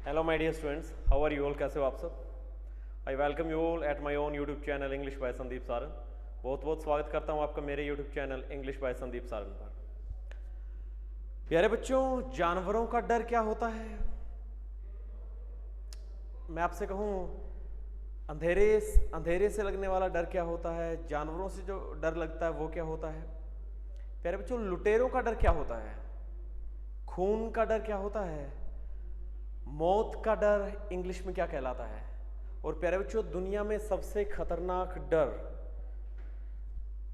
Hello my dear students, how are you all? कैसे हो आप सब? I welcome you all at my own YouTube channel English by Sandeep Saran. बहुत बहुत स्वागत करता हूँ आपका मेरे YouTube channel English by Sandeep Saran पर। प्यारे बच्चों, जानवरों का डर क्या होता है? मैं आपसे कहूँ, अंधेरे अंधेरे से लगने वाला डर क्या होता है? जानवरों से जो डर लगता है वो क्या होता है? प्यारे बच्चों, लुटेरों का डर क्या होता है? खून का डर क्या होता है? मौत का डर इंग्लिश में क्या कहलाता है? और प्यारे बच्चों, दुनिया में सबसे खतरनाक डर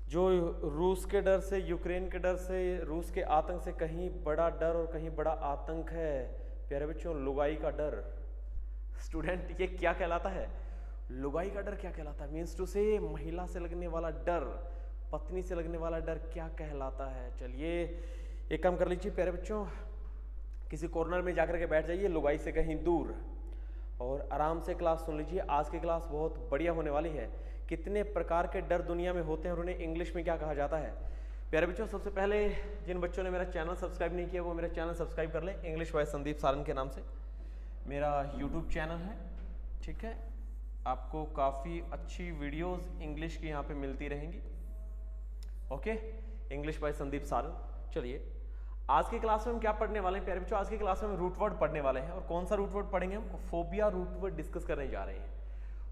जो रूस के डर से, यूक्रेन के डर से, रूस के आतंक से कहीं बड़ा डर और कहीं बड़ा आतंक है प्यारे बच्चों, लुगाई का डर। स्टूडेंट, ये क्या कहलाता है? लुगाई का डर क्या कहलाता है? मीन्स टू से महिला से लगने वाला डर, पत्नी से लगने वाला डर क्या कहलाता है? चलिए एक काम कर लीजिए प्यारे बच्चों, किसी कॉर्नर में जाकर के बैठ जाइए लुगाई से कहीं दूर और आराम से क्लास सुन लीजिए। आज की क्लास बहुत बढ़िया होने वाली है। कितने प्रकार के डर दुनिया में होते हैं और उन्हें इंग्लिश में क्या कहा जाता है? प्यारे बच्चों, सबसे पहले जिन बच्चों ने मेरा चैनल सब्सक्राइब नहीं किया वो मेरा चैनल सब्सक्राइब कर लें। इंग्लिश बाय संदीप सारन के नाम से मेरा यूट्यूब चैनल है, ठीक है। आपको काफ़ी अच्छी वीडियोस इंग्लिश की यहाँ पे मिलती रहेंगी। Okay, English by Sandeep Saran. चलिए आज की क्लास में हम क्या पढ़ने वाले हैं प्यारे बच्चों? आज की क्लास में हम रूट वर्ड पढ़ने वाले हैं। और कौन सा रूट वर्ड पढ़ेंगे? हम फोबिया रूट वर्ड डिस्कस करने जा रहे हैं।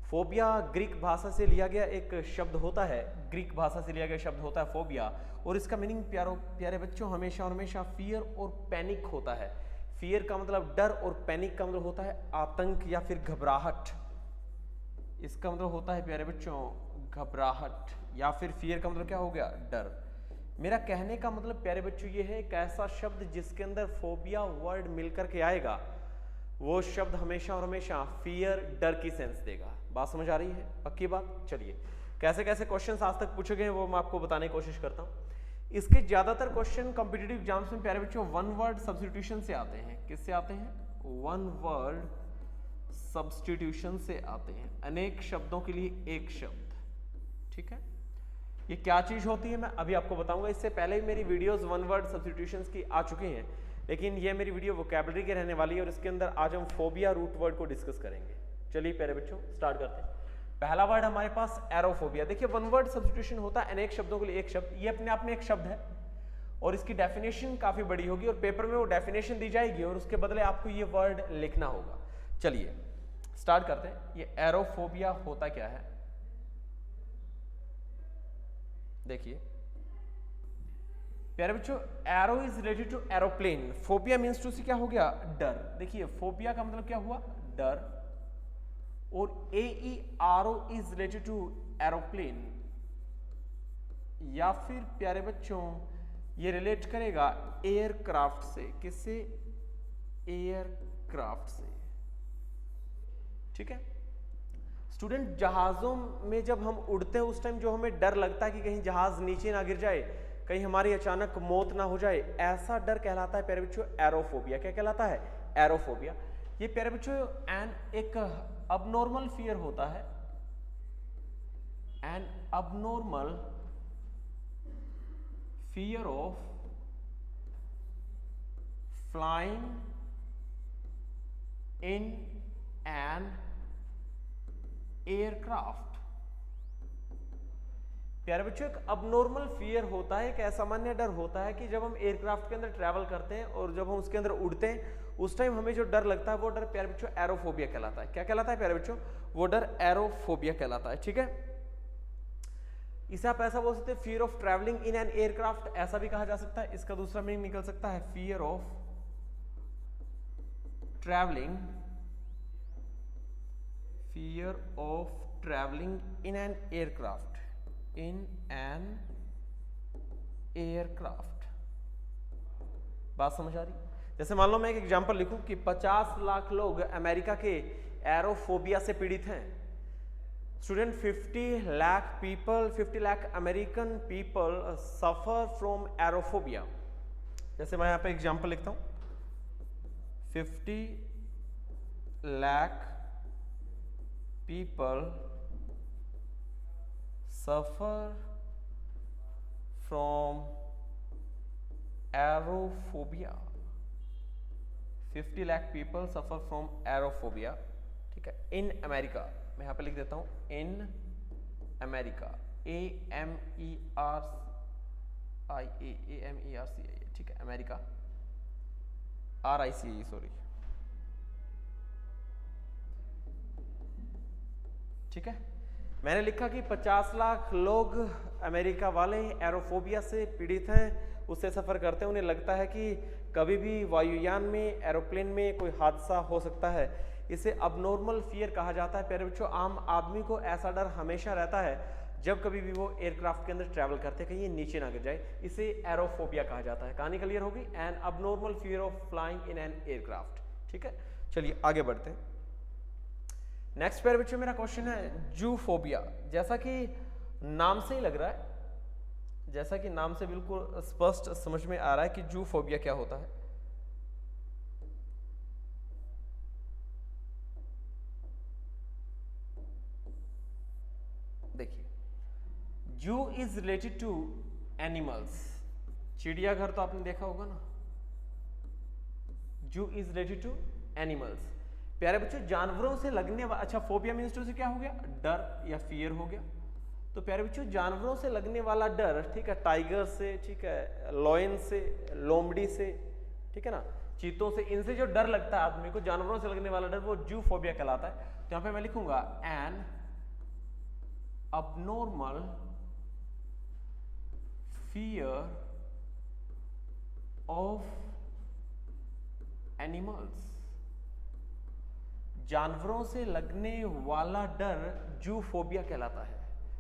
फोबिया ग्रीक भाषा से लिया गया एक शब्द होता है, ग्रीक भाषा से लिया गया शब्द होता है फोबिया, और इसका मीनिंग प्यारे बच्चों हमेशा और हमेशा फियर और पैनिक होता है। फियर का मतलब डर और पैनिक का मतलब होता है आतंक या फिर घबराहट। इसका मतलब होता है प्यारे बच्चों घबराहट, या फिर फियर का मतलब क्या हो गया? डर। मेरा कहने का मतलब प्यारे बच्चों ये है, एक ऐसा शब्द जिसके अंदर फोबिया वर्ड मिलकर के आएगा वो शब्द हमेशा और हमेशा फियर, डर की सेंस देगा। बात समझ आ रही है? पक्की बात। चलिए कैसे कैसे क्वेश्चंस आज तक पूछे गए वो मैं आपको बताने की कोशिश करता हूँ। इसके ज्यादातर क्वेश्चन कॉम्पिटिटिव एग्जाम्स में प्यारे बच्चों वन वर्ड सब्स्टिट्यूशन से आते हैं। किससे आते हैं? वन वर्ड सब्स्टिट्यूशन से आते हैं। अनेक शब्दों के लिए एक शब्द, ठीक है। ये क्या चीज होती है मैं अभी आपको बताऊंगा। इससे पहले मेरी वीडियोस वन वर्ड सब्स्टिट्यूशंस की आ चुकी हैं, लेकिन ये मेरी वीडियो वोकैबुलरी की रहने वाली है और इसके अंदर आज हम फोबिया रूट वर्ड को डिस्कस करेंगे। चलिए प्यारे बच्चों स्टार्ट करते हैं। पहला वर्ड हमारे पास एरोफोबिया। देखिए वन वर्ड सब्स्टिट्यूशन होता है अनेक शब्दों के लिए एक शब्द। ये अपने आप में एक शब्द है और इसकी डेफिनेशन काफी बड़ी होगी और पेपर में वो डेफिनेशन दी जाएगी और उसके बदले आपको ये वर्ड लिखना होगा। चलिए स्टार्ट करते हैं। ये एरोफोबिया होता क्या है? देखिए प्यारे बच्चों, aero is related to aeroplane. Phobia means to see क्या हो गया? डर। देखिए फोबिया का मतलब क्या हुआ? डर। और AERO is related to aeroplane, या फिर प्यारे बच्चों ये रिलेट करेगा एयरक्राफ्ट से। किससे? एयरक्राफ्ट से, ठीक है। स्टूडेंट, जहाजों में जब हम उड़ते हैं उस टाइम जो हमें डर लगता है कि कहीं जहाज नीचे ना गिर जाए, कहीं हमारी अचानक मौत ना हो जाए, ऐसा डर कहलाता है प्यारे बच्चों एरोफोबिया। क्या कहलाता है? एरोफोबिया। ये प्यारे बच्चों एक अबनॉर्मल फियर होता है, an abnormal fear of flying in an aircraft. प्यारे बच्चों, एक अबनॉर्मल फियर होता है, एक असामान्य डर होता है कि जब हम एयरक्राफ्ट के अंदर ट्रैवल करते हैं और जब हम उसके अंदर उड़ते हैं उस टाइम हमें जो डर लगता है वो डर प्यारे बच्चों एरोफोबिया कहलाता है। क्या कहलाता है प्यारे बच्चों? वो डर एरोफोबिया कहलाता है, ठीक है। इसे आप ऐसा बोल सकते हैं fear of travelling in an aircraft, ऐसा भी कहा जा सकता है। इसका दूसरा मीनिंग निकल सकता है fear of travelling, fear of traveling in an aircraft, in an aircraft। बात समझ आ रही? जैसे मान लो मैं एक एग्जांपल लिखूं कि 50 लाख लोग अमेरिका के एरोफोबिया से पीड़ित हैं। Student, 50 lakh American people suffer from aerophobia. जैसे मैं यहां पे एग्जांपल लिखता हूं, 50 lakh people suffer from aerophobia. 50 lakh people suffer from aerophobia, ठीक है, इन अमेरिका। मैं यहाँ पे लिख देता हूँ इन अमेरिका, AMERCIA, ठीक है, अमेरिका, RICE, सॉरी, ठीक है। मैंने लिखा कि 50 लाख लोग अमेरिका वाले एरोफोबिया से पीड़ित हैं, उससे सफ़र करते हैं। उन्हें लगता है कि कभी भी वायुयान में, एरोप्लेन में कोई हादसा हो सकता है। इसे अबनॉर्मल फियर कहा जाता है। प्यारे बच्चों, आम आदमी को ऐसा डर हमेशा रहता है जब कभी भी वो एयरक्राफ्ट के अंदर ट्रैवल करते हैं, कहीं ये नीचे ना गिर जाए। इसे एरोफोबिया कहा जाता है। कहानी क्लियर होगी? An abnormal fear of flying in an aircraft, ठीक है। चलिए आगे बढ़ते हैं। नेक्स्ट प्यारे बच्चों, मेरा क्वेश्चन है जूफोबिया। जैसा कि नाम से ही लग रहा है, जैसा कि नाम से बिल्कुल स्पष्ट समझ में आ रहा है कि जूफोबिया क्या होता है। देखिए, जू इज रिलेटेड टू एनिमल्स। चिड़ियाघर तो आपने देखा होगा ना। जू इज रिलेटेड टू एनिमल्स। प्यारे बच्चों, जानवरों से लगने वाला, अच्छा, फोबिया मीन्स टू से क्या हो गया? डर या फियर हो गया। तो प्यारे बच्चों, जानवरों से लगने वाला डर, ठीक है, टाइगर से, ठीक है, लॉयन से, लोमड़ी से, ठीक है ना, चीतों से, इनसे जो डर लगता है आदमी को, जानवरों से लगने वाला डर, वो जूफोबिया कहलाता है। तो यहां पे मैं लिखूंगा N abnormal fear of animals। जानवरों से लगने वाला डर जूफोबिया कहलाता है।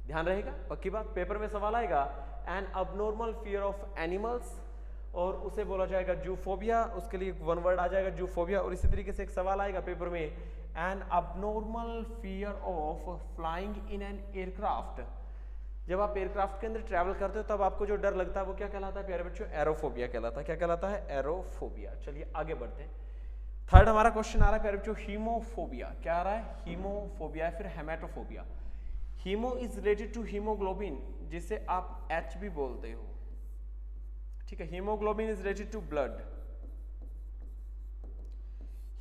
ध्यान रहेगा, पक्की बात। पेपर में सवाल आएगा an abnormal fear of animals, और उसे बोला जाएगा जूफोबिया। उसके लिए वन वर्ड आ जाएगा जूफोबिया। और इसी तरीके से एक सवाल आएगा पेपर में, an abnormal fear of flying in an aircraft. जब आप एयरक्राफ्ट के अंदर ट्रैवल करते हो तब आपको जो डर लगता है वो क्या कहलाता है प्यारे बच्चों? एरोफोबिया कहलाता है। क्या कहलाता है? एरोफोबिया। चलिए आगे बढ़ते हैं। थर्ड हमारा क्वेश्चन आ रहा है प्यारे बच्चों, हीमोफोबिया। क्या आ रहा है? हीमोफोबिया, फिर haematophobia. Haemo is related to haemoglobin, जिसे आप H भी बोलते हो, ठीक है। Haemoglobin is related to blood,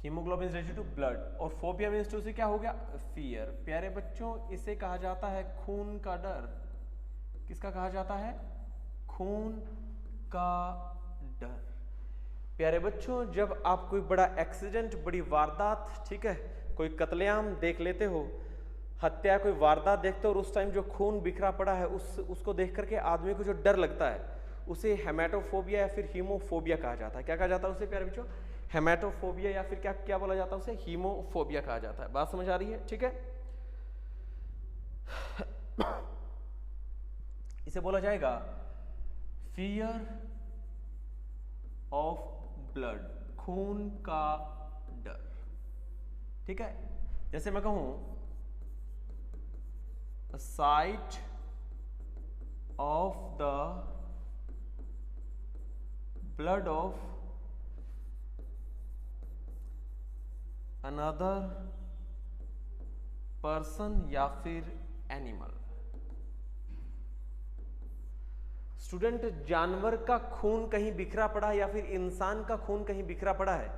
haemoglobin is related to blood. और फोबिया मीन्स टू से क्या हो गया? फियर। प्यारे बच्चों, इसे कहा जाता है खून का डर। किसका कहा जाता है? खून का डर। प्यारे बच्चों, जब आप कोई बड़ा एक्सीडेंट, बड़ी वारदात, ठीक है, कोई कत्लेआम देख लेते हो, हत्या, कोई वारदात देखते हो, और उस टाइम जो खून बिखरा पड़ा है, उसको देख करके आदमी को जो डर लगता है, उसे हेमेटोफोबिया या फिर हीमोफोबिया कहा जाता है। क्या कहा जाता है उसे प्यारे बच्चों? हेमेटोफोबिया, या फिर क्या क्या बोला जाता है उसे? हीमोफोबिया कहा जाता है। बात समझ आ रही है? ठीक है। इसे बोला जाएगा फियर ऑफ ब्लड, खून का डर, ठीक है। जैसे मैं कहूं site of the blood of another person या फिर एनिमल। स्टूडेंट, जानवर का खून कहीं बिखरा पड़ा है या फिर इंसान का खून कहीं बिखरा पड़ा है,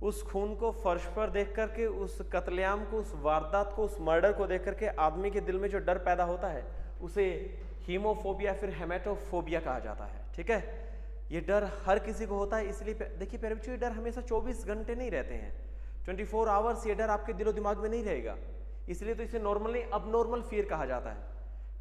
उस खून को फर्श पर देख करके, उस कत्लेआम को, उस वारदात को, उस मर्डर को देख करके आदमी के दिल में जो डर पैदा होता है, उसे हीमोफोबिया फिर हेमेटोफोबिया कहा जाता है, ठीक है। ये डर हर किसी को होता है। इसलिए देखिए प्यारे बच्चों, ये डर हमेशा 24 घंटे नहीं रहते हैं, 24 आवर्स ये डर आपके दिलो दिमाग में नहीं रहेगा। इसलिए तो इसे नॉर्मली अबनॉर्मल फियर कहा जाता है,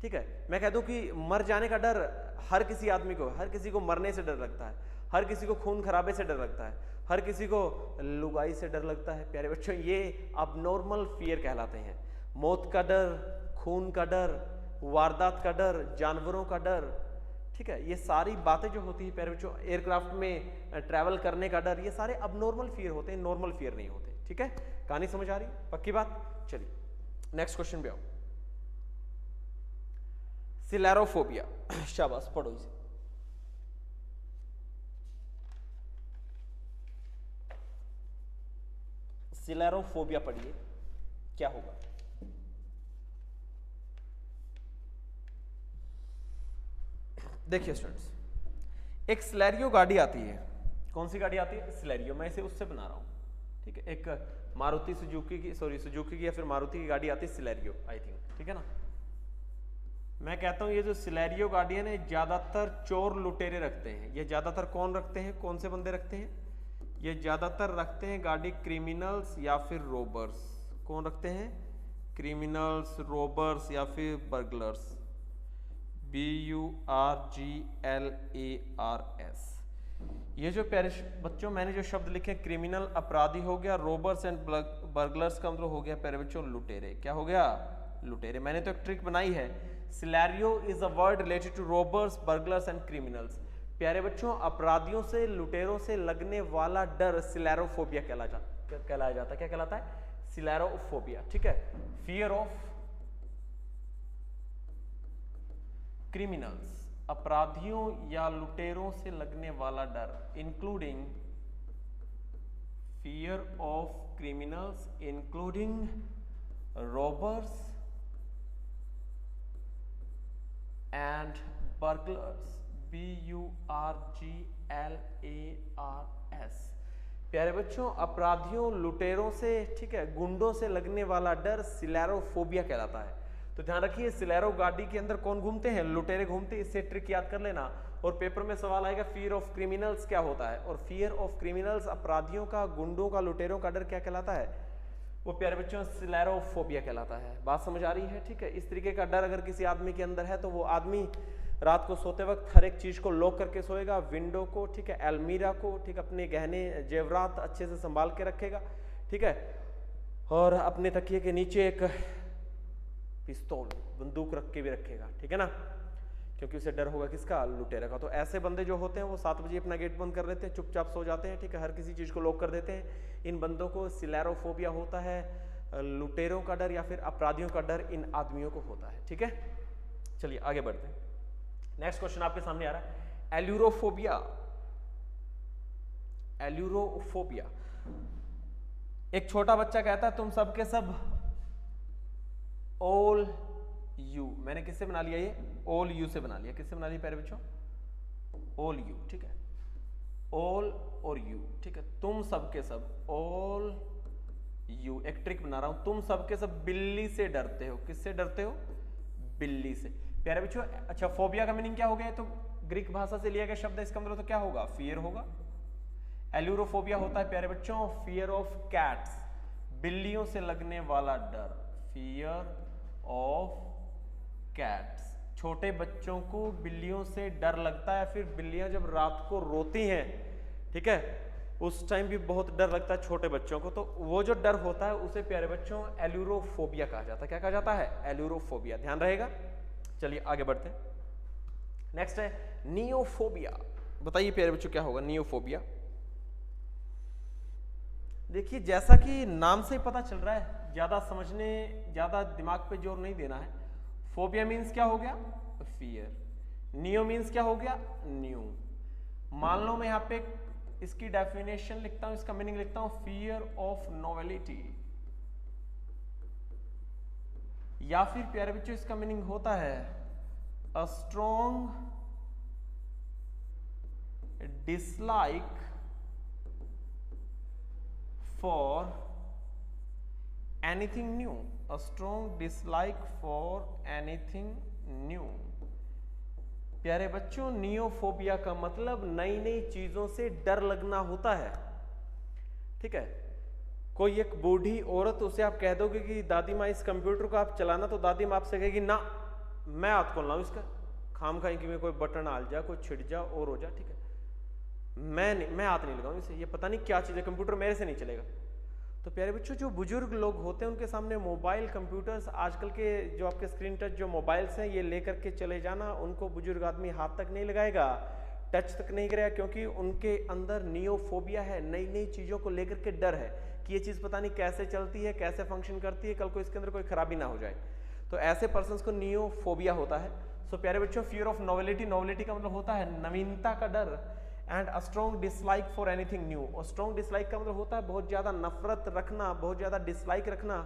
ठीक है। मैं कह दूं कि मर जाने का डर हर किसी आदमी को, हर किसी को मरने से डर लगता है, हर किसी को खून खराबे से डर लगता है, हर किसी को लुगाई से डर लगता है। प्यारे बच्चों, ये अबनॉर्मल फियर कहलाते हैं। मौत का डर, खून का डर, वारदात का डर, जानवरों का डर, ठीक है, ये सारी बातें जो होती है प्यारे बच्चों, एयरक्राफ्ट में ट्रैवल करने का डर, ये सारे अबनॉर्मल फियर होते हैं, नॉर्मल फियर नहीं होते, ठीक है। कहानी समझ आ रही? पक्की बात। चलिए नेक्स्ट क्वेश्चन पे आओ। सिलेरोफोबिया। शाबाश, पढ़ो इसे। सिलेरोफोबिया पढ़िए, क्या होगा? देखिए स्टूडेंट्स, एक सिलेरियो गाड़ी आती है कौन सी गाड़ी आती है? सिलेरियो। मैं इसे उससे बना रहा हूँ, ठीक है। एक मारुति सुजुकी की, सुजुकी की या फिर मारुति की गाड़ी आती है सिलेरियो, आई थिंक, ठीक है ना। मैं कहता हूँ ये जो सिलेरियो गाड़ी है ना, ज्यादातर चोर लुटेरे रखते हैं। ये ज्यादातर कौन रखते हैं, कौन से बंदे रखते हैं? ये ज्यादातर रखते हैं गाड़ी क्रिमिनल्स या फिर रोबर्स। कौन रखते हैं? क्रिमिनल्स, रोबर्स या फिर बर्गलर्स। BURGLARS। ये जो प्यारे बच्चों मैंने जो शब्द लिखे, क्रिमिनल अपराधी हो गया, रोबर्स एंड बर्गलर्स का मतलब हो गया प्यारे बच्चों लुटेरे। क्या हो गया? लुटेरे। मैंने तो एक ट्रिक बनाई है, scelerio is a word related to robbers, burglars and criminals. प्यारे बच्चों अपराधियों से, लुटेरों से लगने वाला डर सिलेरोफोबिया कहलाया जाता है। क्या कहलाता है? सिलेरोफोबिया, ठीक है। फियर ऑफ क्रिमिनल्स, अपराधियों या लुटेरों से लगने वाला डर, including fear of criminals, including robbers and burglars, BURGLARS। प्यारे बच्चों अपराधियों, लुटेरों से, ठीक है, गुंडों से लगने वाला डर सिलेरोफोबिया कहलाता है। तो ध्यान रखिए, सिलेरो गाड़ी के अंदर कौन घूमते हैं? लुटेरे घूमते हैं। इससे ट्रिक याद कर लेना और पेपर में सवाल आएगा फियर ऑफ क्रिमिनल्स क्या होता है, और फियर ऑफ क्रिमिनल्स अपराधियों का, गुंडों का, लुटेरों का डर क्या कहलाता है? वो प्यारे बच्चों सिलेरोफोबिया कहलाता है। बात समझ आ रही है? ठीक है। इस तरीके का डर अगर किसी आदमी के अंदर है तो वो आदमी रात को सोते वक्त हर एक चीज को लॉक करके सोएगा, विंडो को, ठीक है, अलमीरा को, ठीक, अपने गहने जेवरात अच्छे से संभाल के रखेगा, ठीक है, और अपने तकिए के नीचे एक पिस्तौल, बंदूक रख के भी रखेगा, ठीक है ना, क्योंकि उसे डर होगा किसका? लुटेरे का। तो ऐसे बंदे जो होते हैं वो 7 बजे अपना गेट बंद कर लेते हैं, चुपचाप सो जाते हैं, ठीक है, हर किसी चीज को लॉक कर देते हैं। इन बंदों को सिलेरोफोबिया होता है, लुटेरों का डर या फिर अपराधियों का डर इन आदमियों को होता है, ठीक है। चलिए आगे बढ़ते हैं। नेक्स्ट क्वेश्चन आपके सामने आ रहा है, एल्यूरोफोबिया। एल्यूरोफोबिया, एक छोटा बच्चा कहता है तुम सबके सब ऑल यू। मैंने किससे बना लिया? ये ऑल यू से बना लिया। किससे बना लिया प्यारे बच्चों? ऑल यू, ठीक है, ऑल और यू, ठीक है, तुम सबके सब, ऑल यू। एक ट्रिक बना रहा हूं, तुम सबके सब बिल्ली से डरते हो। किससे डरते हो? बिल्ली से। प्यारे बच्चों अच्छा, फोबिया का मीनिंग क्या हो गया? तो ग्रीक भाषा से लिया गया शब्द है, इसका मतलब तो क्या होगा? फियर होगा। एल्यूरोफोबिया होता है प्यारे बच्चों फियर ऑफ कैट्स, बिल्लियों से लगने वाला डर, फियर ऑफ कैट्स। छोटे बच्चों को बिल्लियों से डर लगता है, फिर बिल्लियां जब रात को रोती हैं, ठीक है, उस टाइम भी बहुत डर लगता है छोटे बच्चों को। तो वो जो डर होता है उसे प्यारे बच्चों एल्यूरोफोबिया कहा जाता है। क्या कहा जाता है? एल्यूरोफोबिया। ध्यान रहेगा। चलिए आगे बढ़ते हैं। नेक्स्ट है नियोफोबिया। बताइए प्यारे बच्चों क्या होगा नियोफोबिया? देखिए जैसा कि नाम से ही पता चल रहा है, ज्यादा समझने, ज्यादा दिमाग पे जोर नहीं देना है। फोबिया मीन्स क्या हो गया? फियर। नियो मीन्स क्या हो गया? न्यू। मान लो मैं यहाँ पे इसकी डेफिनेशन लिखता हूं, इसका मीनिंग लिखता हूं, फियर ऑफ नोवेलिटी, या फिर प्यारे बच्चों इसका मीनिंग होता है a strong dislike for anything new. A strong dislike for anything new. प्यारे बच्चों नियोफोबिया का मतलब नई नई चीजों से डर लगना होता है, ठीक है। कोई एक बूढ़ी औरत, उसे आप कह दोगे कि दादी माँ इस कंप्यूटर को आप चलाना, तो दादी माँ आपसे कहेगी ना मैं हाथ खोल लाऊं इसका, खाम खाई कि में कोई बटन आल जा, कोई छिड़ जा और हो जा, ठीक है, मैं हाथ नहीं लगाऊं इसे, ये पता नहीं क्या चीज है, कंप्यूटर मेरे से नहीं चलेगा। तो प्यारे बच्चों जो बुजुर्ग लोग होते हैं उनके सामने मोबाइल, कंप्यूटर्स, आजकल के जो आपके स्क्रीन टच जो मोबाइल्स हैं, ये लेकर के चले जाना, उनको बुजुर्ग आदमी हाथ तक नहीं लगाएगा, टच तक नहीं करेगा, क्योंकि उनके अंदर नियोफोबिया है, नई नई चीजों को लेकर के डर है कि ये चीज पता नहीं कैसे चलती है, कैसे फंक्शन करती है, कल को इसके अंदर कोई खराबी ना हो जाए। तो ऐसे पर्सन को नियोफोबिया होता है। सो प्यारे बच्चों फियर ऑफ नोवेलिटी, नोवेलिटी का मतलब होता है नवीनता का डर, and a strong dislike for anything new. और स्ट्रॉन्ग डिसलाइक का मतलब होता है बहुत ज्यादा नफरत रखना, बहुत ज्यादा डिसलाइक रखना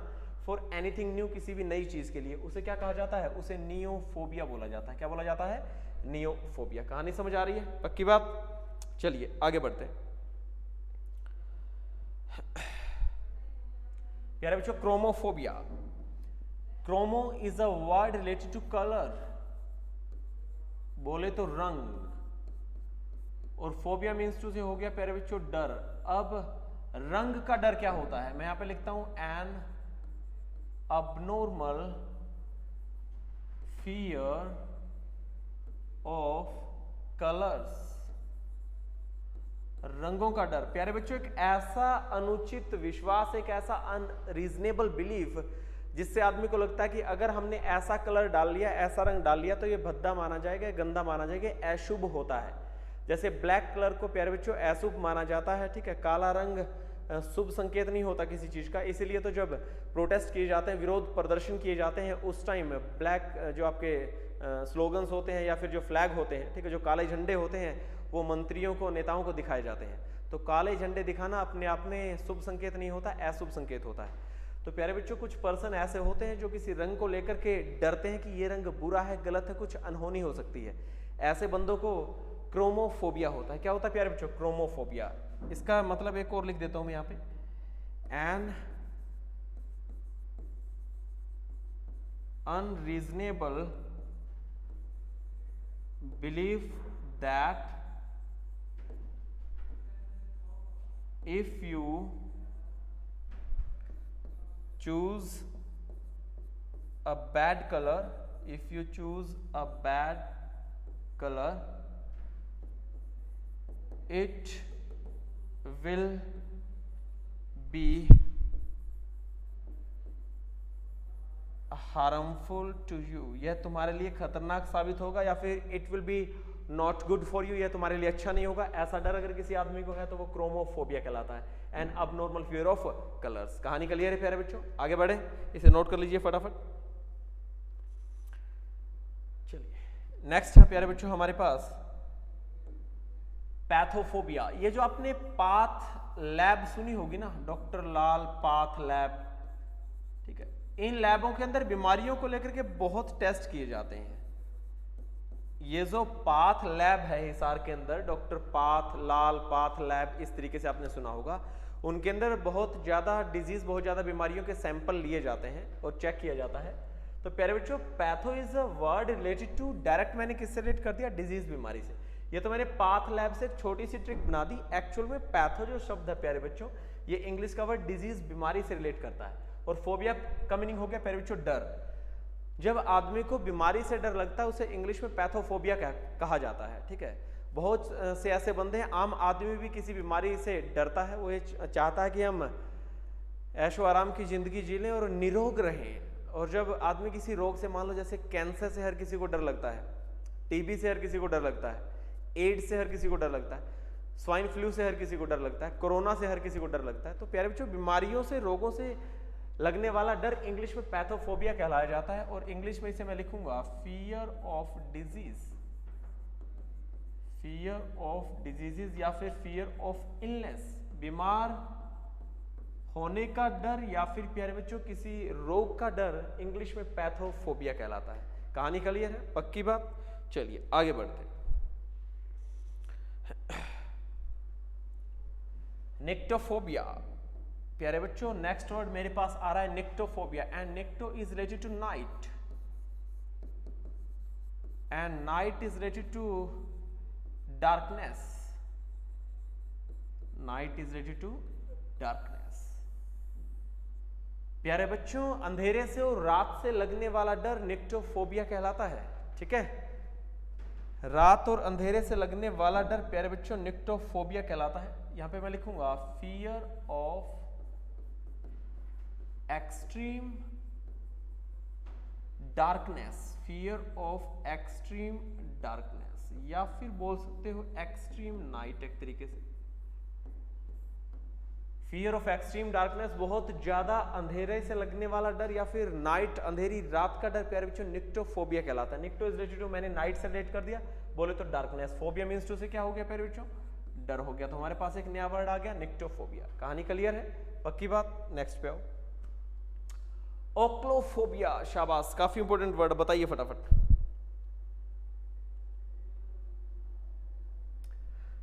फॉर एनीथिंग न्यू, किसी भी नई चीज के लिए। उसे क्या कहा जाता है? उसे नियोफोबिया बोला जाता है। क्या बोला जाता है? नियोफोबिया। कहानी समझ आ रही है? पक्की बात। चलिए आगे बढ़ते हैं। प्यारे बच्चों, chromophobia, chromo is a word related to colour, बोले तो रंग, और फोबिया मीन्स टू से हो गया प्यारे बच्चों डर। अब रंग का डर क्या होता है, मैं यहां पे लिखता हूं an abnormal fear of colors, रंगों का डर। प्यारे बच्चों, एक ऐसा अनुचित विश्वास, एक ऐसा अनरीजनेबल बिलीफ जिससे आदमी को लगता है कि अगर हमने ऐसा कलर डाल लिया, ऐसा रंग डाल लिया तो ये भद्दा माना जाएगा, गंदा माना जाएगा, अशुभ होता है। जैसे ब्लैक कलर को प्यारे बच्चों अशुभ माना जाता है, ठीक है। काला रंग शुभ संकेत नहीं होता किसी चीज का, इसीलिए तो जब प्रोटेस्ट किए जाते हैं, विरोध प्रदर्शन किए जाते हैं, उस टाइम ब्लैक जो आपके स्लोगन्स होते हैं या फिर जो फ्लैग होते हैं, ठीक है, जो काले झंडे होते हैं, वो मंत्रियों को, नेताओं को दिखाए जाते हैं। तो काले झंडे दिखाना अपने आप में शुभ संकेत नहीं होता, अशुभ संकेत होता है। तो प्यारे बच्चों, कुछ पर्सन ऐसे होते हैं जो किसी रंग को लेकर के डरते हैं कि ये रंग बुरा है, गलत है, कुछ अनहोनी हो सकती है। ऐसे बंदों को क्रोमोफोबिया होता है। क्या होता है प्यारे बच्चों? क्रोमोफोबिया। इसका मतलब एक और लिख देता हूं मैं यहां पे, an unreasonable believe that if you choose a bad color, if you choose a bad color, it will be harmful to you, यह तुम्हारे लिए खतरनाक साबित होगा, या फिर it will be not good for you, यह तुम्हारे लिए अच्छा नहीं होगा। ऐसा डर अगर किसी आदमी को है तो वो क्रोमोफोबिया कहलाता है, an abnormal fear of colours. कहानी क्लियर है प्यारे बच्चों? आगे बढ़े, इसे नोट कर लीजिए फटाफट। चलिए नेक्स्ट है प्यारे बच्चों हमारे पास पैथोफोबिया। ये जो आपने पाथ लैब सुनी होगी ना, डॉक्टर लाल पाथ लैब, ठीक है, इन लैबों के अंदर बीमारियों को लेकर के बहुत टेस्ट किए जाते हैं। ये जो पाथ लैब है हिसार के अंदर, डॉक्टर पाथ लाल पाथ लैब, इस तरीके से आपने सुना होगा, उनके अंदर बहुत ज्यादा डिजीज, बहुत ज्यादा बीमारियों के सैंपल लिए जाते हैं और चेक किया जाता है। तो प्यारे बच्चों, patho is a word related to, direct मैंने किससे रिलेट कर दिया? डिजीज, बीमारी से। ये तो मैंने पाथ लैब से छोटी सी ट्रिक बना दी। एक्चुअल में पैथो जो शब्द है प्यारे बच्चों, ये इंग्लिश का वर्ड डिजीज, बीमारी से रिलेट करता है। और फोबिया का मीनिंग हो गया प्यारे बच्चों डर। जब आदमी को बीमारी से डर लगता है उसे इंग्लिश में पैथोफोबिया कहा जाता है, ठीक है। बहुत से ऐसे बंदे हैं, आम आदमी भी किसी बीमारी से डरता है, वो ये चाहता है कि हम ऐशो आराम की जिंदगी जी लें और निरोग रहें। और जब आदमी किसी रोग से, मान लो जैसे कैंसर से हर किसी को डर लगता है, टीबी से हर किसी को डर लगता है, एड्स से हर किसी को डर लगता है, स्वाइन फ्लू से हर किसी को डर लगता है, कोरोना से हर किसी को डर लगता है। तो प्यारे बच्चों, बीमारियों से, रोगों से लगने वाला डर इंग्लिश में पैथोफोबिया कहलाया जाता है। और इंग्लिश में इसे मैं लिखूंगा fear of disease, fear of diseases, या फिर फियर ऑफ इलनेस, बीमार होने का डर, या फिर प्यारे बच्चों किसी रोग का डर, इंग्लिश में पैथोफोबिया कहलाता है। कहानी क्लियर है? पक्की बात? चलिए आगे बढ़ते हैं। निक्टोफोबिया। प्यारे बच्चों, नेक्स्ट वर्ड मेरे पास आ रहा है nyctophobia, and nycto is related to night, and night is related to darkness, night is related to darkness. प्यारे बच्चों, अंधेरे से और रात से लगने वाला डर निक्टोफोबिया कहलाता है, ठीक है। रात और अंधेरे से लगने वाला डर प्यारे बच्चों निक्टोफोबिया कहलाता है। यहां पे मैं लिखूंगा fear of extreme darkness, fear of extreme darkness, या फिर बोल सकते हो एक्सट्रीम नाइट एक तरीके से। फियर ऑफ एक्सट्रीम डार्कनेस, बहुत ज्यादा अंधेरे से लगने वाला डर, या फिर नाइट, अंधेरी रात का डर, प्यारे बच्चों निक्टोफोबिया कहलाता है। निक्टो इज रिलेटेड टू, मैंने नाइट से रिलेट कर दिया, बोले तो डार्कनेस। फोबिया मीन्स टू से क्या हो गया प्यारे बच्चों? डर हो गया। तो हमारे पास एक नया वर्ड आ गया निक्टोफोबिया। कहानी क्लियर है? पक्की बात? नेक्स्ट पे आओ। ओक्लोफोबिया, शाबाश, काफी इंपॉर्टेंट वर्ड, बताइए फटाफट।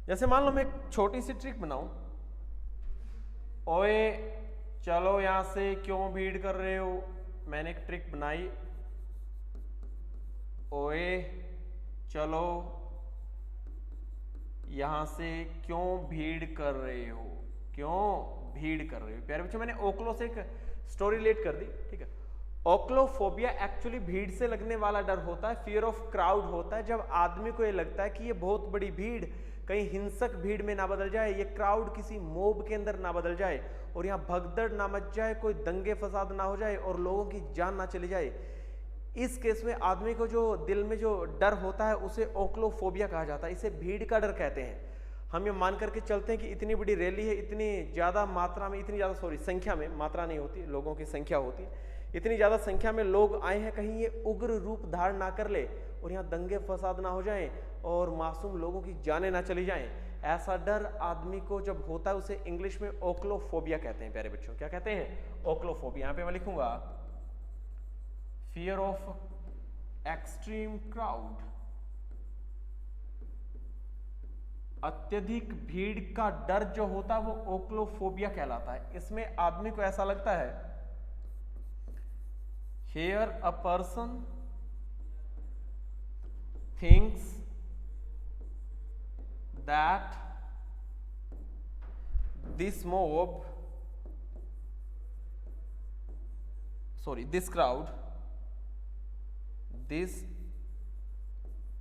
जैसे मान लो मैं एक छोटी सी ट्रिक बनाऊं, ओए चलो यहां से, क्यों भीड़ कर रहे हो? मैंने एक ट्रिक बनाई। ओए चलो यहां से, क्यों भीड़ कर रहे हो? क्यों भीड़ कर रहे हो? प्यारे बच्चों, मैंने ओक्लो से एक स्टोरी रिलेट कर दी, ठीक है। ओक्लोफोबिया एक्चुअली भीड़ से लगने वाला डर होता है, फियर ऑफ क्राउड होता है। जब आदमी को ये लगता है कि ये बहुत बड़ी भीड़ कहीं हिंसक भीड़ में ना बदल जाए, ये क्राउड किसी मोब के अंदर ना बदल जाए और यहाँ भगदड़ ना मच जाए, कोई दंगे फसाद ना हो जाए और लोगों की जान ना चली जाए। इस केस में आदमी को जो दिल में जो डर होता है उसे ओक्लोफोबिया कहा जाता है, इसे भीड़ का डर कहते हैं। हम ये मान करके चलते हैं कि इतनी बड़ी रैली है, इतनी ज़्यादा मात्रा में, इतनी ज़्यादा संख्या में, मात्रा नहीं होती, लोगों की संख्या होती है, इतनी ज़्यादा संख्या में लोग आए हैं, कहीं ये उग्र रूप धारण ना कर ले और यहाँ दंगे फसाद ना हो जाएं और मासूम लोगों की जानें ना चली जाएं। ऐसा डर आदमी को जब होता है उसे इंग्लिश में ओक्लोफोबिया कहते हैं। प्यारे बच्चों, क्या कहते हैं? ओक्लोफोबिया। यहाँ पे मैं लिखूंगा फियर ऑफ एक्सट्रीम क्राउड, अत्यधिक भीड़ का डर जो होता है वो ओक्लोफोबिया कहलाता है। इसमें आदमी को ऐसा लगता है, here a person thinks that this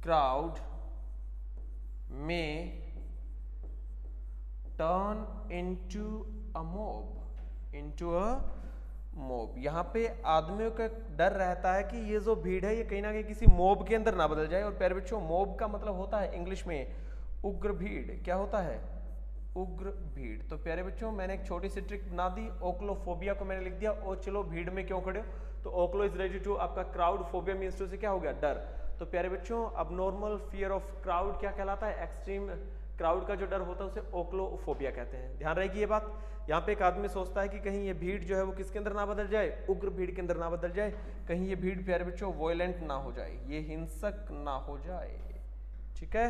crowd may turn into a mob। यहाँ पे आदमियों का डर रहता है कि ये जो भीड़ है ये कहीं ना कहीं किसी मोब के अंदर ना बदल जाए। और प्यारे बच्चों, मोब का मतलब होता है इंग्लिश में उग्र भीड़। क्या होता है? उग्र भीड़। तो प्यारे बच्चों, मैंने एक छोटी सी ट्रिक बना दी। ओक्लोफोबिया को मैंने लिख दिया ओ चलो भीड़ में क्यों खड़े हो, तो ओक्लो इज रिलेटेड टू आपका क्राउड, फोबिया मींस टू से क्या हो गया? डर। तो प्यारे बच्चों, अबनॉर्मल फियर ऑफ क्राउड क्या कहलाता है? एक्सट्रीम क्राउड का जो डर होता है उसे ओक्लोफोबिया कहते हैं। ध्यान रहेगी ये बात। यहाँ पे एक आदमी सोचता है कि कहीं ये भीड़ जो है वो किसके अंदर ना बदल जाए? उग्र भीड़ के अंदर ना बदल जाए, कहीं ये भीड़ प्यारे बच्चों वॉयलेंट ना हो जाए, ये हिंसक ना हो जाए। ठीक है,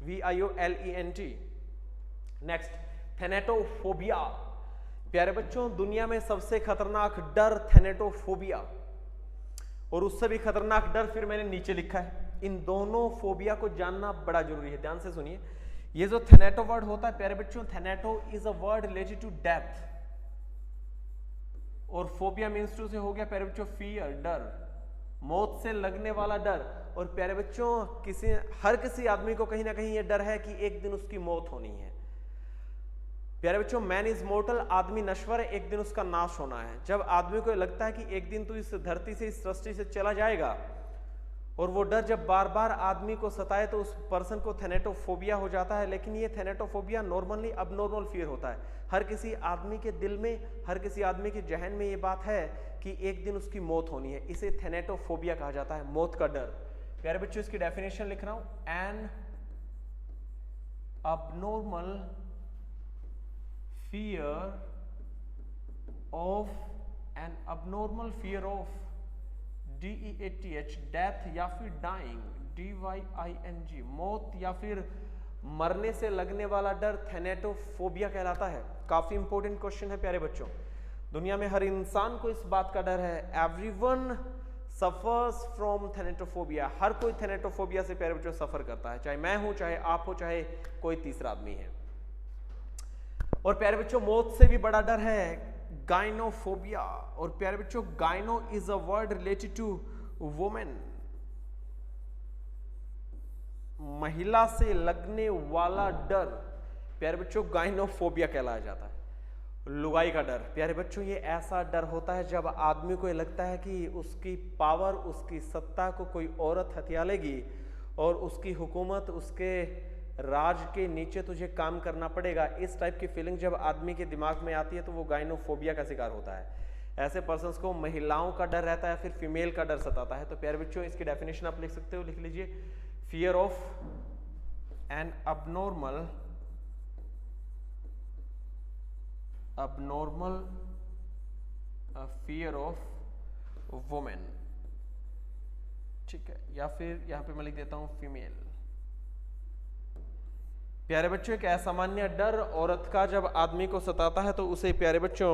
VIOLENT। Next, thanatophobia. प्यारे बच्चों, दुनिया में सबसे खतरनाक डर थैनेटोफोबिया, और उससे भी खतरनाक डर फिर मैंने नीचे लिखा है। इन दोनों फोबिया को जानना बड़ा जरूरी है, ध्यान से सुनिए। ये जो थैनेटो वर्ड होता है प्यारे बच्चों, thanato is a word related to death, और फोबिया मीन्स टू से हो गया प्यारे बच्चों फियर, डर, मौत से लगने वाला डर। और प्यारे बच्चों, हर किसी आदमी को कहीं ना कहीं ये डर है कि एक दिन उसकी मौत होनी है। प्यारे बच्चों, मैन इज मोर्टल, आदमी नश्वर है, एक दिन उसका नाश होना है। जब आदमी को लगता है कि एक दिन तू इस धरती से, इस सृष्टि से चला जाएगा, और वो डर जब बार बार आदमी को सताए तो उस पर्सन को थैनेटोफोबिया हो जाता है। लेकिन ये थैनेटोफोबिया नॉर्मली अबनॉर्मल फियर होता है। हर किसी आदमी के दिल में, हर किसी आदमी के जहन में ये बात है कि एक दिन उसकी मौत होनी है, इसे थैनेटोफोबिया कहा जाता है, मौत का डर। प्यारे बच्चों, इसकी डेफिनेशन लिख रहा हूं, an abnormal fear of DEATH death या फिर डाइंग DYING मौत या फिर मरने से लगने वाला डर थैनेटोफोबिया कहलाता है। काफी इंपॉर्टेंट क्वेश्चन है प्यारे बच्चों। दुनिया में हर इंसान को इस बात का डर है, एवरीवन सफर्स फ्रॉम थैनेटोफोबिया, हर कोई थैनेटोफोबिया से प्यारे बच्चों सफर करता है, चाहे मैं हूं, चाहे आप हो, चाहे कोई तीसरा आदमी है। और प्यारे बच्चों, मौत से भी बड़ा डर है गाइनोफोबिया। और प्यारे बच्चों, gyno is a word related to women, महिला से लगने वाला डर प्यारे बच्चों गाइनोफोबिया कहलाया जाता है, लुगाई का डर। प्यारे बच्चों, ये ऐसा डर होता है जब आदमी को लगता है कि उसकी पावर, उसकी सत्ता को कोई औरत हथिया लेगी और उसकी हुकूमत, उसके राज के नीचे तुझे काम करना पड़ेगा। इस टाइप की फीलिंग जब आदमी के दिमाग में आती है तो वो गाइनोफोबिया का शिकार होता है। ऐसे पर्सन्स को महिलाओं का डर रहता है, फिर फीमेल का डर सताता है। तो प्यारे बच्चों, इसकी डेफिनेशन आप लिख सकते हो, लिख लीजिए, fear of an abnormal fear of women. ठीक है, या फिर यहां पे मैं लिख देता हूं फीमेल। प्यारे बच्चों एक असामान्य डर औरत का जब आदमी को सताता है तो उसे प्यारे बच्चों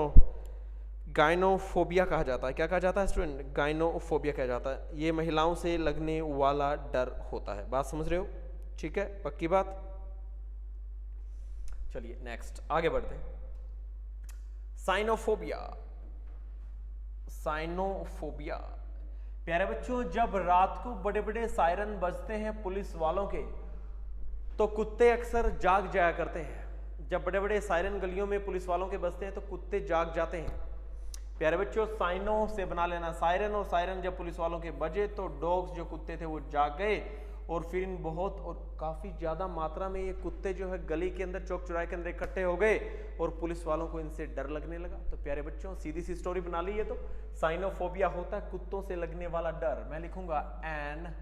गाइनोफोबिया कहा जाता है। क्या कहा जाता है स्टूडेंट? गाइनोफोबिया कहा जाता है। ये महिलाओं से लगने वाला डर होता है। बात समझ रहे हो? ठीक है, पक्की बात। चलिए नेक्स्ट आगे बढ़ते हैं। साइनोफोबिया। साइनोफोबिया प्यारे बच्चों जब रात को बड़े बड़े सायरन बजते हैं पुलिस वालों के तो कुत्ते अक्सर जाग जाया करते हैं। जब बड़े बड़े सायरन गलियों में पुलिस वालों के बजते हैं तो कुत्ते जाग जाते हैं। प्यारे बच्चों साइनो से बना लेना सायरन, और सायरन जब पुलिस वालों के बजे तो डॉग्स जो कुत्ते थे वो जाग गए, और फिर इन बहुत और काफी ज्यादा मात्रा में ये कुत्ते जो है गली के अंदर चौक चौराहे के अंदर इकट्ठे हो गए और पुलिस वालों को इनसे डर लगने लगा। तो प्यारे बच्चों सीधी सी स्टोरी बना ली। ये तो साइनोफोबिया होता है कुत्तों से लगने वाला डर। मैं लिखूंगा N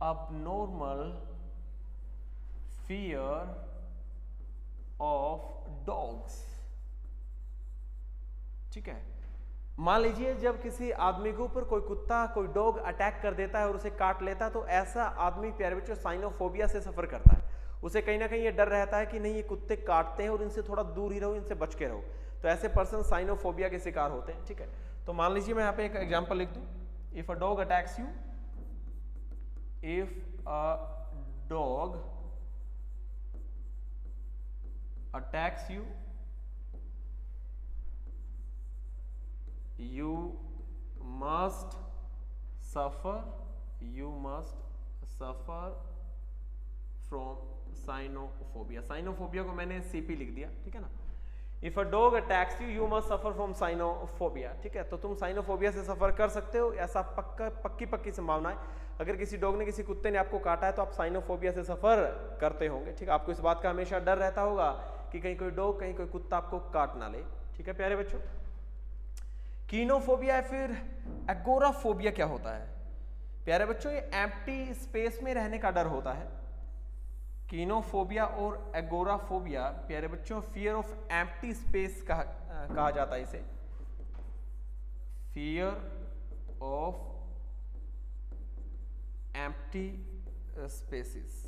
abnormal fear of dogs। ठीक है, मान लीजिए जब किसी आदमी के ऊपर कोई कुत्ता कोई डॉग अटैक कर देता है और उसे काट लेता है तो ऐसा आदमी प्यारे बच्चों साइनोफोबिया से सफर करता है। उसे कहीं ना कहीं ये डर रहता है कि नहीं ये कुत्ते काटते हैं और इनसे थोड़ा दूर ही रहो, इनसे बच के रहो। तो ऐसे पर्सन साइनोफोबिया के शिकार होते हैं। ठीक है, तो मान लीजिए मैं यहाँ पे एक एग्जाम्पल लिख दूं। If a dog attacks you, if a dog attacks you, you must suffer from Sinophobia. Sinophobia को मैंने सीपी लिख दिया। ठीक है ना, if a dog attacks you you must suffer from Sinophobia. ठीक है, तो तुम साइनोफोबिया से सफर कर सकते हो, ऐसा पक्की संभावना है। अगर किसी डॉग ने किसी कुत्ते ने आपको काटा है तो आप साइनोफोबिया से सफर करते होंगे। ठीक है, आपको इस बात का हमेशा डर रहता होगा कि कहीं कोई डॉग कहीं कोई कुत्ता आपको काट ना ले। ठीक है प्यारे बच्चों, कीनोफोबिया है। फिर एगोराफोबिया क्या होता है? प्यारे बच्चों ये एम्प्टी स्पेस में रहने का डर होता है। कीनोफोबिया और एगोराफोबिया प्यारे बच्चों फियर ऑफ एम्प्टी स्पेस कहा जाता है इसे। Fear of empty spaces.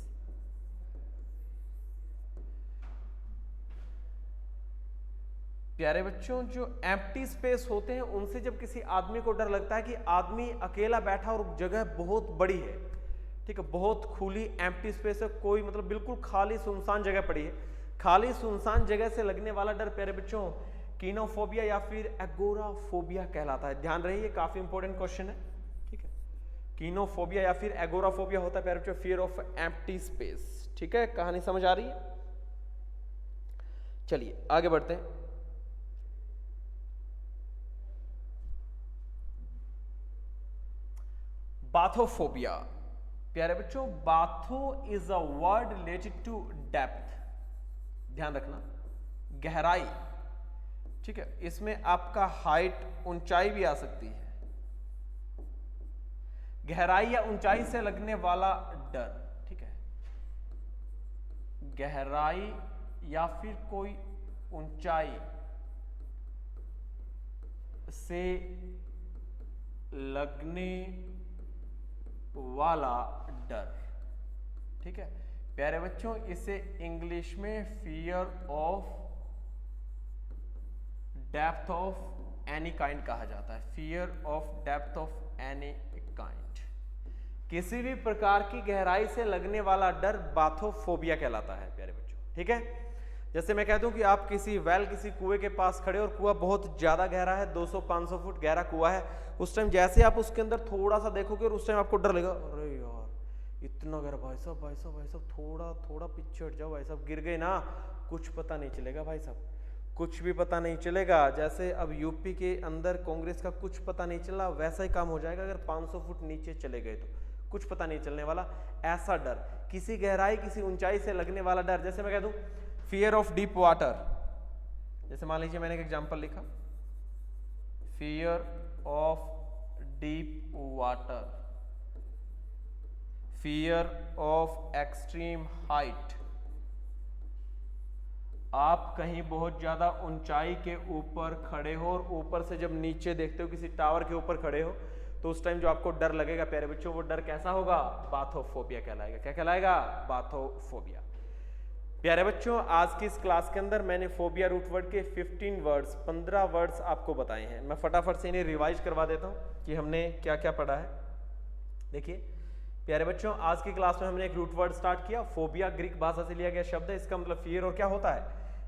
प्यारे बच्चों जो एम्प्टी स्पेस होते हैं उनसे जब किसी आदमी को डर लगता है कि आदमी अकेला बैठा और जगह बहुत बड़ी है, ठीक है, बहुत खुली एम्प्टी स्पेस है, कोई मतलब बिल्कुल खाली सुनसान जगह पड़ी है, खाली सुनसान जगह से लगने वाला डर प्यारे बच्चों कीनोफोबिया या फिर एगोराफोबिया कहलाता है। ध्यान रहिए काफी इंपॉर्टेंट क्वेश्चन है। ठीक है, कीनोफोबिया या फिर एगोराफोबिया होता है प्यारे बच्चों फियर ऑफ एम्प्टी स्पेस। ठीक है, कहानी समझ आ रही है? चलिए आगे बढ़ते हैं। बाथोफोबिया। प्यारे बच्चों batho is a word related to depth. ध्यान रखना, गहराई। ठीक है, इसमें आपका हाइट ऊंचाई भी आ सकती है। गहराई या ऊंचाई से लगने वाला डर। ठीक है, गहराई या फिर कोई ऊंचाई से लगने वाला डर। ठीक है प्यारे बच्चों, इसे इंग्लिश में fear of depth of any kind कहा जाता है। Fear of depth of any kind, किसी भी प्रकार की गहराई से लगने वाला डर बाथोफोबिया कहलाता है प्यारे बच्चों। ठीक है, जैसे मैं कहता हूं कि आप किसी कुएं के पास खड़े और कुआं बहुत ज्यादा गहरा है, 200-500 फुट गहरा कुआं है। उस टाइम जैसे आप उसके अंदर थोड़ा सा देखोगे और उस टाइम आपको डर लगेगा, अरे यार इतना गहरा, भाई साहब थोड़ा पीछे हट जाओ, भाई साहब गिर गए ना, कुछ पता नहीं चलेगा भाई साहब, कुछ भी पता नहीं चलेगा। जैसे अब यूपी के अंदर कांग्रेस का कुछ पता नहीं चला, वैसा ही काम हो जाएगा अगर 500 फुट नीचे चले गए तो कुछ पता नहीं चलने वाला। ऐसा डर, किसी गहराई किसी ऊंचाई से लगने वाला डर। जैसे मैं कह दूं फियर ऑफ डीप वाटर, जैसे मान लीजिए मैंने एक एग्जांपल लिखा, fear of deep water, fear of extreme height. आप कहीं बहुत ज्यादा ऊंचाई के ऊपर खड़े हो और ऊपर से जब नीचे देखते हो, किसी टावर के ऊपर खड़े हो, तो उस टाइम जो आपको डर लगेगा प्यारे बच्चों, वो डर कैसा होगा? बाथोफोबिया कहलाएगा। क्या कहलाएगा? बाथोफोबिया। प्यारे बच्चों, आज की इस क्लास के अंदर मैंने फोबिया रूट वर्ड के 15 वर्ड्स आपको बताए हैं। मैं फटाफट से इन्हें रिवाइज करवा देता हूं कि हमने क्या क्या पढ़ा है। देखिए प्यारे बच्चों, आज की क्लास में हमने एक रूट वर्ड स्टार्ट किया। फोबिया ग्रीक भाषा से लिया गया शब्द है। इसका मतलब फियर और क्या होता है?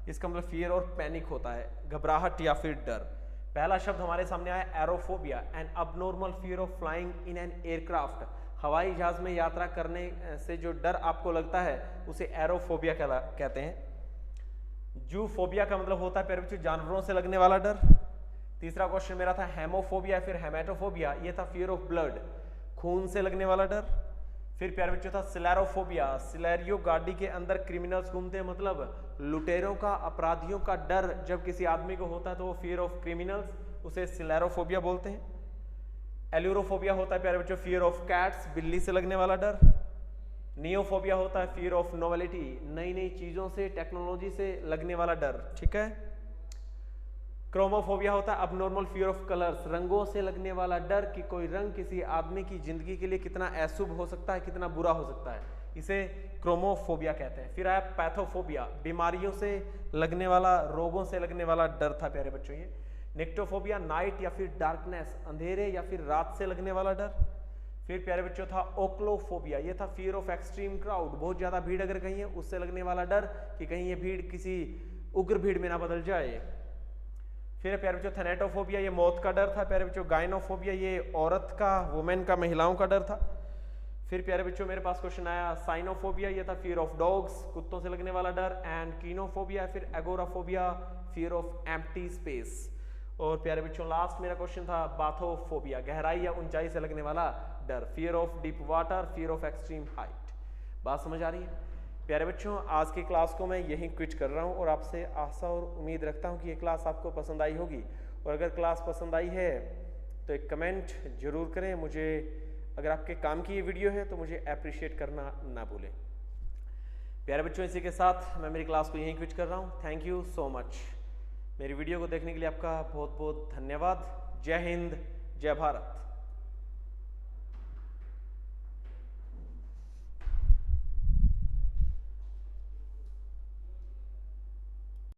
इसका मतलब फियर और पैनिक होता है, घबराहट या फिर डर। पहला शब्द हमारे सामने आया aerophobia, an abnormal fear of flying in an aircraft. हवाई जहाज में यात्रा करने से जो डर आपको लगता है उसे एरोफोबिया कहते हैं। जूफोबिया का मतलब होता है प्यारे बच्चों जानवरों से लगने वाला डर। तीसरा क्वेश्चन मेरा था हेमोफोबिया फिर हेमेटोफोबिया, ये था फियर ऑफ ब्लड, खून से लगने वाला डर। फिर प्यारे बच्चों था सिलेरोफोबिया, सिलेरियो गाड़ी के अंदर क्रिमिनल्स घूमते हैं, मतलब लुटेरों का, अपराधियों का डर जब किसी आदमी को होता है तो वो फियर ऑफ क्रिमिनल्स, उसे सिलेरोफोबिया बोलते हैं। एल्यूरोफोबिया होता है प्यारे बच्चों फियर ऑफ कैट्स, बिल्ली से लगने वाला डर। नियोफोबिया होता है फियर ऑफ नोवेलिटी, नई नई चीजों से, टेक्नोलॉजी से लगने वाला डर। ठीक है। क्रोमोफोबिया होता है अबनॉर्मल फियर ऑफ कलर्स, रंगों से लगने वाला डर कि कोई रंग किसी आदमी की जिंदगी के लिए कितना अशुभ हो सकता है, कितना बुरा हो सकता है, इसे क्रोमोफोबिया कहते हैं। फिर आया पैथोफोबिया, बीमारियों से लगने वाला, रोगों से लगने वाला डर था प्यारे बच्चों ये। निक्टोफोबिया नाइट या फिर डार्कनेस, अंधेरे या फिर रात से लगने वाला डर। फिर प्यारे बच्चों था ओक्लोफोबिया, ये था फियर ऑफ एक्सट्रीम क्राउड, बहुत ज्यादा भीड़ अगर कहीं है उससे लगने वाला डर कि कहीं ये भीड़ किसी उग्र भीड़ में ना बदल जाए। फिर प्यारे बच्चों थैनेटोफोबिया, ये मौत का डर था। प्यारे बच्चों गाइनोफोबिया, ये औरत का, वुमेन का, महिलाओं का डर था। फिर प्यारे बच्चों मेरे पास क्वेश्चन आया साइनोफोबिया, ये था फियर ऑफ डॉग्स, कुत्तों से लगने वाला डर। एंड कीनोफोबिया, फिर agoraphobia, fear of empty space. और प्यारे बच्चों लास्ट मेरा क्वेश्चन था बाथोफोबिया, गहराई या ऊंचाई से लगने वाला डर, fear of deep water, fear of extreme height. बात समझ आ रही है? प्यारे बच्चों, आज की क्लास को मैं यहीं क्विट कर रहा हूं और आपसे आशा और उम्मीद रखता हूं कि ये क्लास आपको पसंद आई होगी। और अगर क्लास पसंद आई है तो एक कमेंट जरूर करें मुझे। अगर आपके काम की ये वीडियो है तो मुझे अप्रिशिएट करना ना भूलें। प्यारे बच्चों, इसी के साथ मैं मेरी क्लास को यहीं क्विट कर रहा हूँ। Thank you so much. मेरी वीडियो को देखने के लिए आपका बहुत बहुत धन्यवाद। जय हिंद, जय भारत।